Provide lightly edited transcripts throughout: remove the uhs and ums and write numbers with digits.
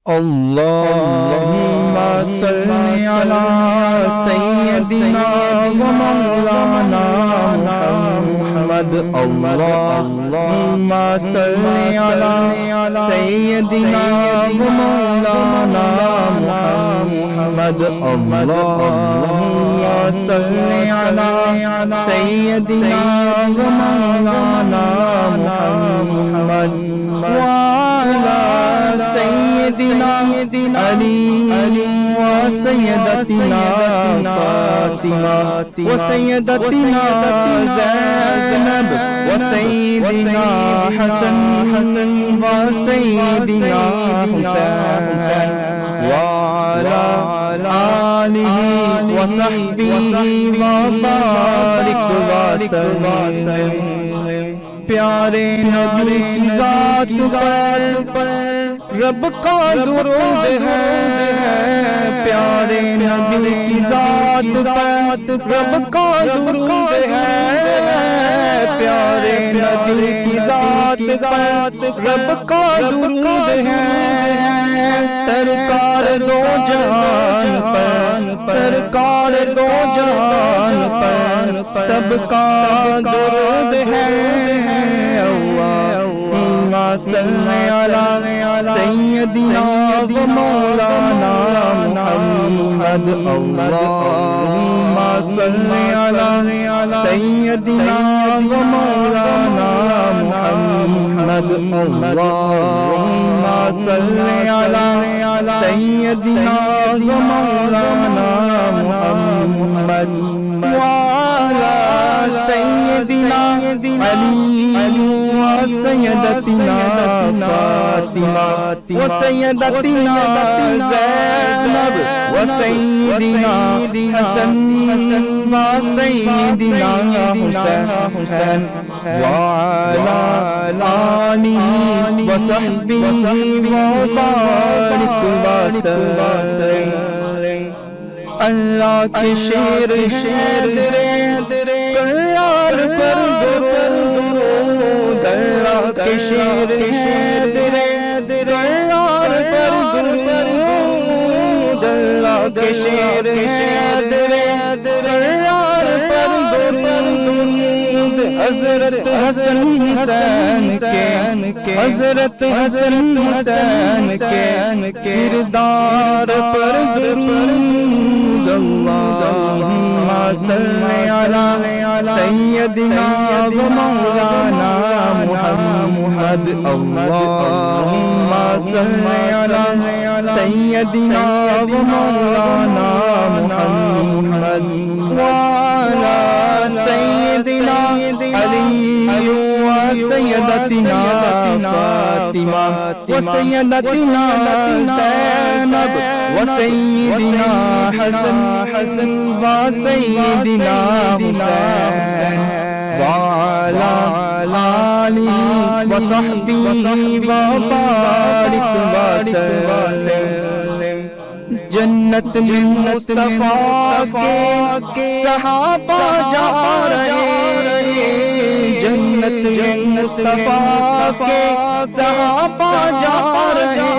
اللهم صل على سيدنا ومولانا محمد اللهم صل على سيدنا ومولانا محمد اللهم صل على سيدنا ومولانا محمد وعلى سيدنا علي وسيدتنا فاطمة وسيدتنا زينب وسيدنا حسن وسيدنا حسين وعلى آله وصحبه وبارك وسلم پیارے نبی کی ذات پر رب کا درود ہے، پیارے نبی کی ذات پر رب کا درود ہے، پیارے نبی کی ذات پر رب کا درود ہے، سرکار دو جہان پر سرکار دو جہان پر سب کا درود ہے۔ اللهم صل على سيدنا ومولانا محمد اللهم صل على سيدنا ومولانا محمد اللهم صل على سيدنا ومولانا محمد وعلى سيدنا علي وسيدتنا فاطمة وسيدتنا زينب وسيدنا حسن وسيدنا حسين وعلى آله وصحبه وبارك وسلم۔ اللہ کے شیر یار پر درود، اللہ کے شیر یار پر درود، اللہ کے شیر یار پر درود، حضرت حسن حسین کے حضرت حسن حسین کے کردار پر درود۔ اللهم صل على سيدنا ومولانا محمد اللهم صل على سيدنا ومولانا محمد وعلى سيدنا علي وسيدتنا فاطمة وسيدتنا زينب وسيدنا حسن وسيدنا حسين وعلى آله وصحبه وبارك وسلم۔ جنت میں مصطفیٰ کے صحابہ جا رہے، جنت میں مصطفیٰ کے صحابہ جا رہے،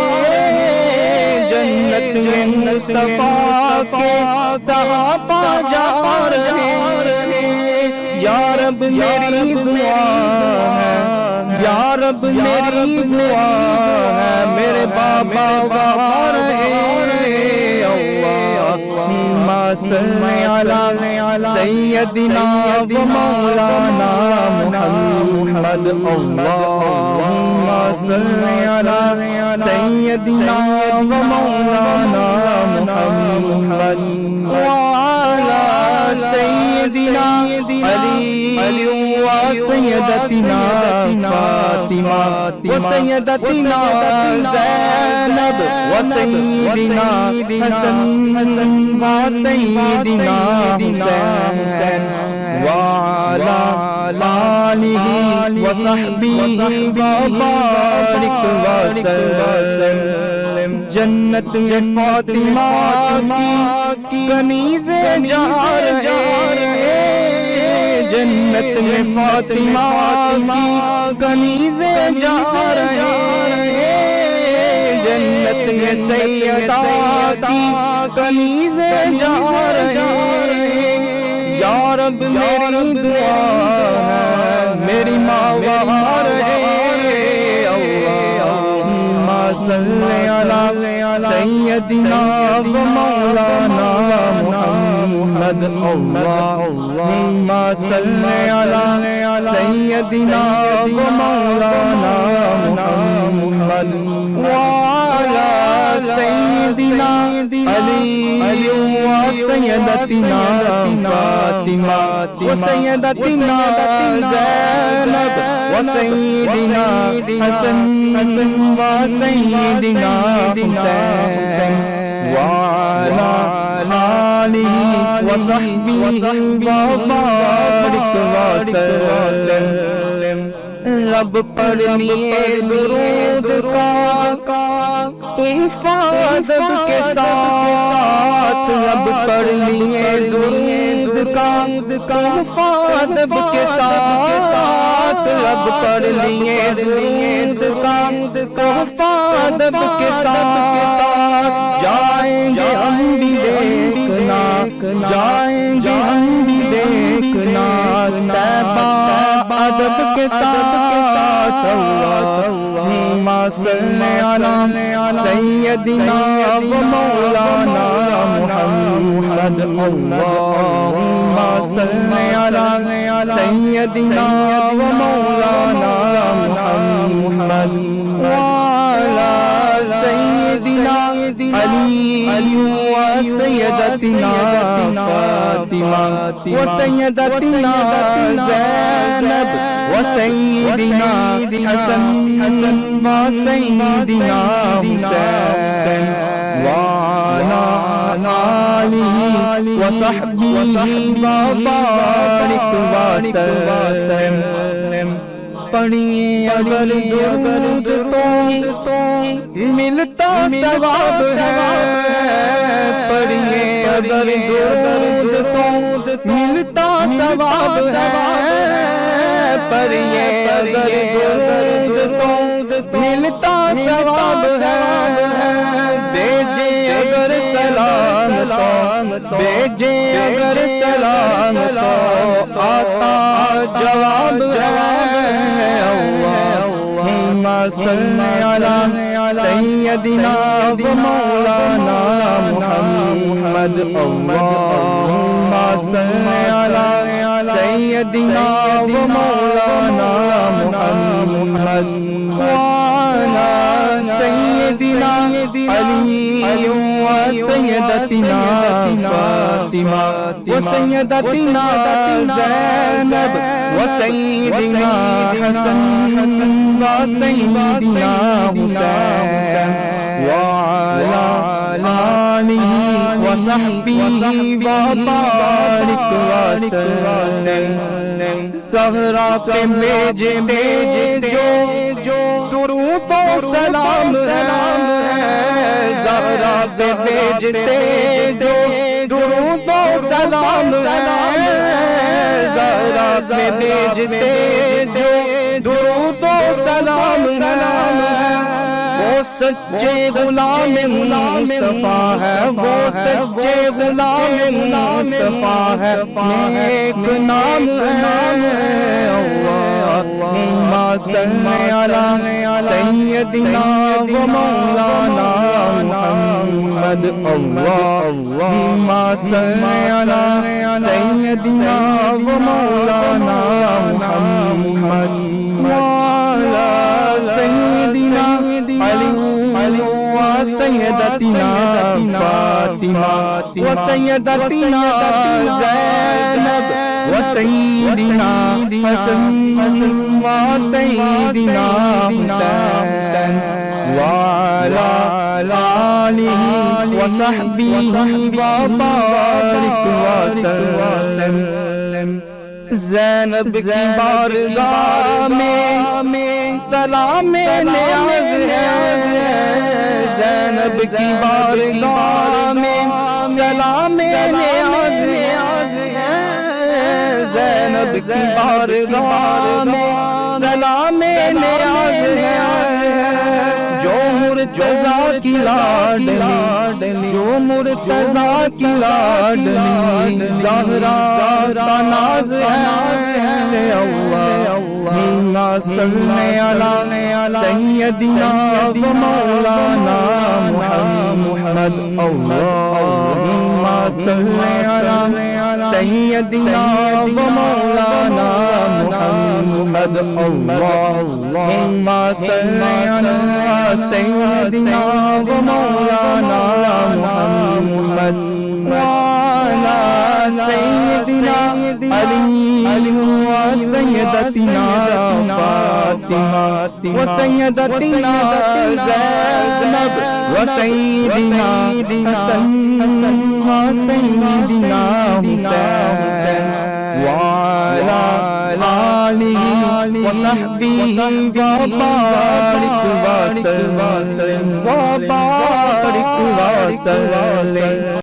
جنت میں مصطفیٰ کے صحابہ جا رہے۔ یا رب میری دعا ہے، یا رب میری دعا ہے، میرے بابا وہاں رہے۔ اللهم صل على سيدنا ومولانا محمد اللهم صل على سيدنا ومولانا محمد وعلى سيدنا علي وسيدتنا فاطمة وسيدتنا زينب وسيدنا حسن وسيدنا حسين وعلى آله وصحبه وبارك وسلم۔ جنت میں فاطمہ کی کنیزیں جا رہے، جنت میں فاطمہ کی کنیزیں جا رہے، جنت یہ سیدہ کی کنیزے جا رہے یا رب میری دعا ہے میری ماں وہاں رہے اللہم صلی علی سیدنا و مولانا محمد اللہم صلی علی سیدنا و مولانا محمد وعلی سیدنا علی و سیدتنا فاطمہ و سیدتنا زینب و سیدنا حسن و سیدنا حسین وعلی آلہ و صحبہ وبارک وسلم رب پڑھ لیے درود کا حفاظت کے ساتھ رب پڑھ لیے درود کا حفاظت کے ساتھ رب پڑھ لیے درود کا حفاظت کے ساتھ جائیں گے ہم بھی دیکھنا جائیں گے ہم بھی دیکھنا طیبہ ادب کے ساتھ اللہم صلی علی سیدنا و مولانا محمد اللہم صلی علی سیدنا و مولانا محمد وعلی سیدنا علی و سیدتنا فاطمہ و سیدتنا زینب و سیدنا حسن و سیدنا حسین وعلی آلہ و صحبہ وبارک وسلم پڑھیے اگر درود تو ملتا ثواب ہے پڑھیے اگر درود تو ملتا ثواب ہے پڑھیے اگر درود تو ملتا ثواب ہے بھیجے اگر سلام تو بھیجے اگر سلام تو آتا جواب ہے اللہم صلی علی سیدنا و مولانا محمد اللہم صلی علی سیدنا و مولانا محمد وعلی سیدنا علی و سیدتنا فاطمہ و سیدتنا زینب و سیدنا حسن و سیدنا حسین وعلی آلہ و صحبہ وبارک وسلم زہرا پہ بھیجتے جو درود و سلام ہے زہرا پہ بھیجتے جو درود و سلام ہے زہرا پہ بھیجتے جو درود و سلام ہے وہ سچے غلام مصطفیٰ ہے وہ سچے غلام مصطفیٰ ہے ایک نام ہے اللہم صلی علی سیدنا و مولانا محمد اللہم صلی علی سیدنا و مولانا محمد وعلی سیدنا علی و سیدتنا فاطمہ و سیدتنا زینب و سیدنا حسن و سیدنا حسین وعلی آلہ و صحبہ وبارک وسلم زینب کی بارگاہ میں سلام نیاز ہے زینب کی بارگاہ میں سلام نیاز ہے زینب کی بارگاہ میں سلام نیاز ہے جو مرتضی کی لاڈلی جو مرتضی کی لاڈلی زہرا کا ناز ہے اللہم صلی علی سیدنا و مولانا محمد اللہم صلی علی سیدنا و مولانا محمد اللہم صلی علی سیدنا و مولانا محمد وعلى سيدنا علي وسيدتنا فاطمة وسيدتنا زينب وسيدنا حسن وسيدنا حسين وعلى آله وصحبه وبارك وسلم